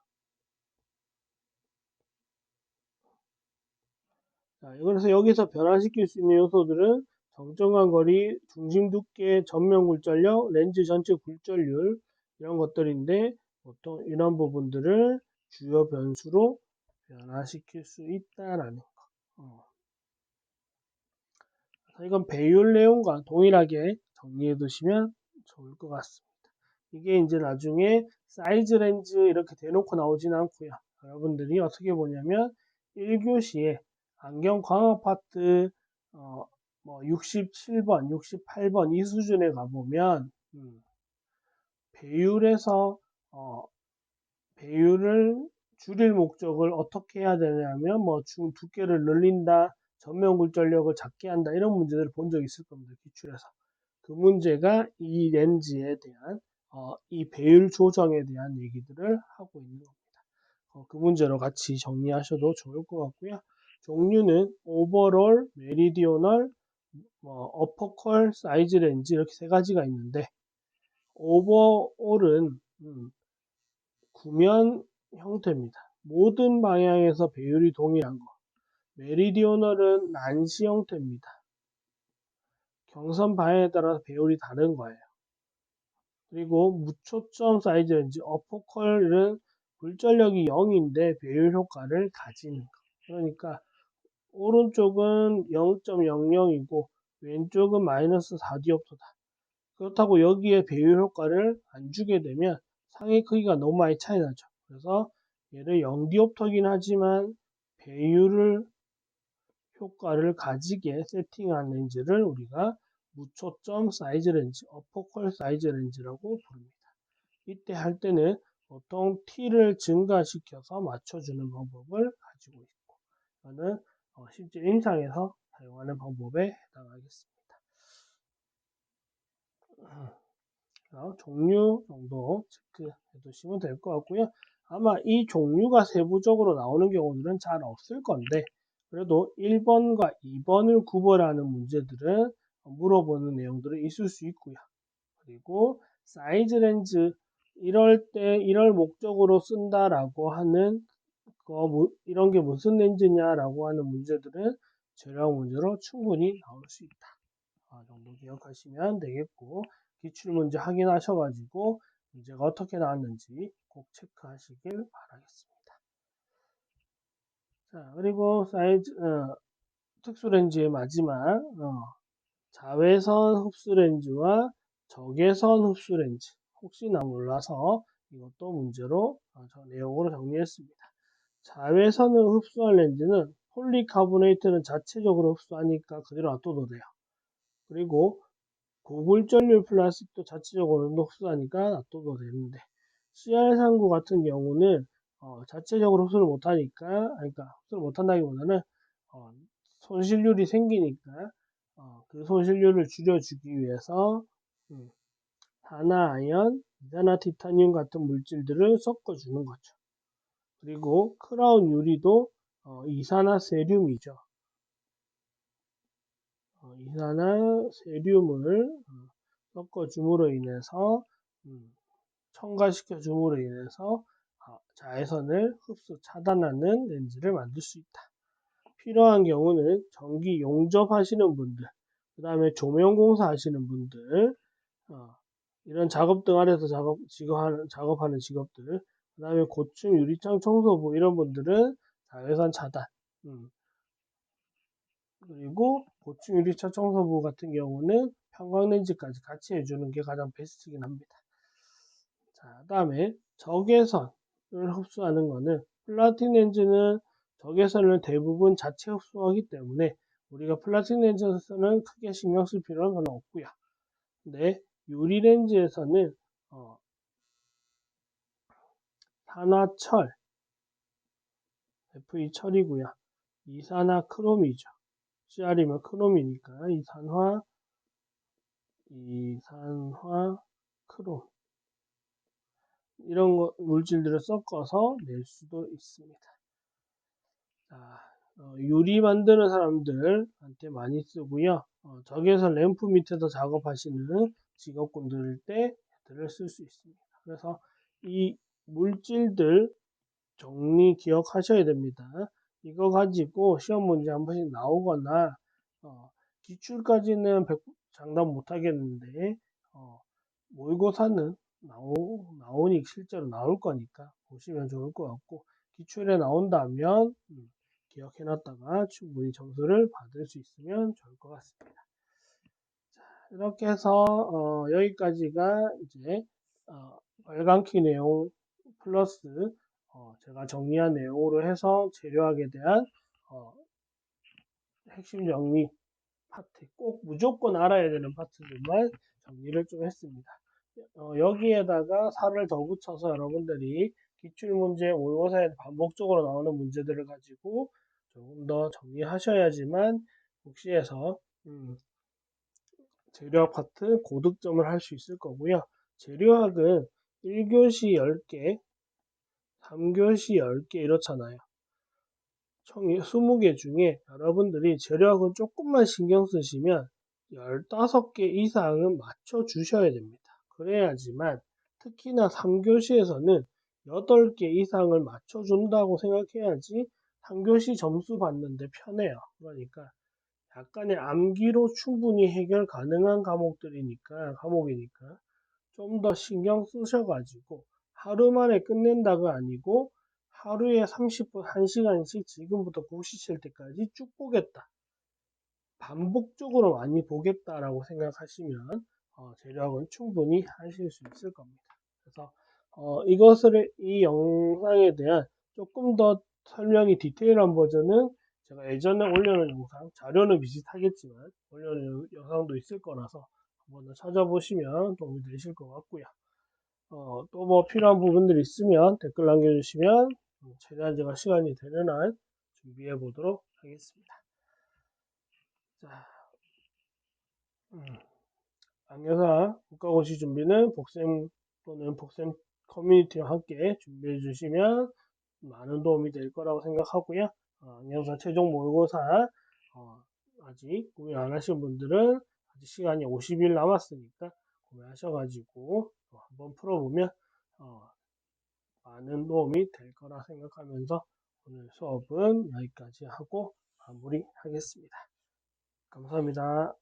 자, 그래서 여기서 변화시킬 수 있는 요소들은 정정한 거리, 중심 두께, 전면 굴절력, 렌즈 전체 굴절률 이런 것들인데 보통 이런 부분들을 주요 변수로 변화시킬 수 있다라는 거. 이건 배율 내용과 동일하게 정리해 두시면 좋을 것 같습니다. 이게 이제 나중에 사이즈 렌즈 이렇게 대놓고 나오진 않고요. 여러분들이 어떻게 보냐면 1교시에 안경 광학 파트 뭐 67번, 68번 이 수준에 가보면 배율에서 배율을 줄일 목적을 어떻게 해야 되냐면 뭐 두께를 늘린다, 전면 굴절력을 작게 한다 이런 문제들을 본 적 있을 겁니다. 기출에서. 그 문제가 이 렌즈에 대한 이 배율 조정에 대한 얘기들을 하고 있는 겁니다. 그 문제로 같이 정리하셔도 좋을 것 같고요. 종류는 오버롤, 메리디오널, 어퍼컬, 사이즈 렌즈 이렇게 세 가지가 있는데 오버올은 구면 형태입니다. 모든 방향에서 배율이 동일한 거. 메리디오널은 난시 형태입니다. 경선 방향에 따라서 배율이 다른 거예요. 그리고 무초점 사이즈 렌즈 어포컬은 굴절력이 0인데 배율 효과를 가지는 거. 그러니까 오른쪽은 0.00이고 왼쪽은 마이너스 4디옵터다. 그렇다고 여기에 배율 효과를 안 주게 되면 상의 크기가 너무 많이 차이 나죠. 그래서 얘를 0디옵터긴 하지만 배율을 효과를 가지게 세팅한 렌즈를 우리가 무초점 사이즈 렌즈, 어포컬 사이즈 렌즈라고 부릅니다. 이때 할 때는 보통 T를 증가시켜서 맞춰주는 방법을 가지고 있고 이거는 실제 임상에서 사용하는 방법에 해당하겠습니다. 종류 정도 체크해 두시면 될 것 같고요. 아마 이 종류가 세부적으로 나오는 경우들은 잘 없을 건데 그래도 1번과 2번을 구별하는 문제들은 물어보는 내용들이 있을 수 있고요. 그리고 사이즈 렌즈 이럴 목적으로 쓴다라고 하는 이런 게 무슨 렌즈냐라고 하는 문제들은 재료학 문제로 충분히 나올 수 있다. 정도 기억하시면 되겠고, 기출문제 확인하셔가지고 문제가 어떻게 나왔는지 꼭 체크하시길 바라겠습니다. 자, 그리고 특수렌즈의 마지막 자외선 흡수렌즈와 적외선 흡수렌즈, 혹시나 몰라서 이것도 문제로 저 내용으로 정리했습니다. 자외선을 흡수한 렌즈는 폴리카보네이트는 자체적으로 흡수하니까 그대로 놔둬도 돼요. 그리고 고물전류 플라스틱도 자체적으로 흡수하니까 놔둬도 되는데, CR39 같은 경우는 자체적으로 흡수를 못하니까, 그러니까 흡수를 못한다기보다는 손실률이 생기니까 그 손실률을 줄여주기 위해서 산화아연, 이산화티타늄 같은 물질들을 섞어주는 거죠. 그리고 크라운 유리도 이산화세륨이죠. 이산화세륨을 섞어줌으로 인해서 첨가시켜 줌으로 인해서 자외선을 흡수 차단하는 렌즈를 만들 수 있다. 필요한 경우는 전기 용접하시는 분들, 그 다음에 조명공사 하시는 분들, 이런 작업등 아래서 작업하는 직업들, 그 다음에 고층 유리창 청소부 이런 분들은 자외선 차단, 그리고 고층 유리창 청소부 같은 경우는 편광렌즈까지 같이 해주는 게 가장 베스트긴 합니다. 자, 그 다음에 적외선을 흡수하는 거는 플라스틱 렌즈는 적외선을 대부분 자체 흡수하기 때문에 우리가 플라스틱 렌즈에서는 크게 신경 쓸 필요는 별로 없고요. 근데 유리 렌즈에서는 산화철, Fe 철이고요. 이산화 크롬이죠. CR이면 크롬이니까 이산화 크롬 이런 물질들을 섞어서 낼 수도 있습니다. 자, 유리 만드는 사람들한테 많이 쓰고요. 적외선 램프 밑에서 작업하시는 직업군들 때들을 쓸 수 있습니다. 그래서 이 물질들 정리 기억하셔야 됩니다. 이거 가지고 시험 문제 한 번씩 나오거나 기출까지는 장담 못 하겠는데 모의고사는 나오니 실제로 나올 거니까 보시면 좋을 것 같고, 기출에 나온다면 기억해 놨다가 충분히 점수를 받을 수 있으면 좋을 것 같습니다. 자, 이렇게 해서 여기까지가 이제 빨간키 내용 플러스 제가 정리한 내용으로 해서 재료학에 대한 핵심 정리 파트, 꼭 무조건 알아야 되는 파트들만 정리를 좀 했습니다. 여기에다가 살을 더 붙여서 여러분들이 기출문제 모의고사에 반복적으로 나오는 문제들을 가지고 조금 더 정리하셔야지만 복시해서 재료학 파트 고득점을 할 수 있을 거고요. 재료학은 1교시 10개, 3교시 10개 이렇잖아요. 총 20개 중에 여러분들이 재료학은 조금만 신경 쓰시면 15개 이상은 맞춰 주셔야 됩니다. 그래야지만 특히나 3교시에서는 8개 이상을 맞춰 준다고 생각해야지 3교시 점수 받는데 편해요. 그러니까 약간의 암기로 충분히 해결 가능한 과목이니까 좀 더 신경 쓰셔가지고 하루 만에 끝낸다가 아니고 하루에 30분, 1시간씩 지금부터 국시 칠 때까지 쭉 보겠다. 반복적으로 많이 보겠다라고 생각하시면 재료학은 충분히 하실 수 있을 겁니다. 그래서 이 영상에 대한 조금 더 설명이 디테일한 버전은 제가 예전에 올려놓은 영상, 자료는 비슷하겠지만 올려놓은 영상도 있을 거라서 한번 더 찾아보시면 도움이 되실 것 같고요. 또 뭐 필요한 부분들이 있으면 댓글 남겨주시면 최대한 제가 시간이 되는 한 준비해 보도록 하겠습니다. 자, 안겨사 국가고시 준비는 복쌤 또는 복쌤 커뮤니티와 함께 준비해 주시면 많은 도움이 될 거라고 생각하고요. 안겨사 최종 모의고사 아직 구매 안 하신 분들은 아직 시간이 50일 남았으니까 구매하셔가지고 한번 풀어보면 많은 도움이 될 거라 생각하면서 오늘 수업은 여기까지 하고 마무리하겠습니다. 감사합니다.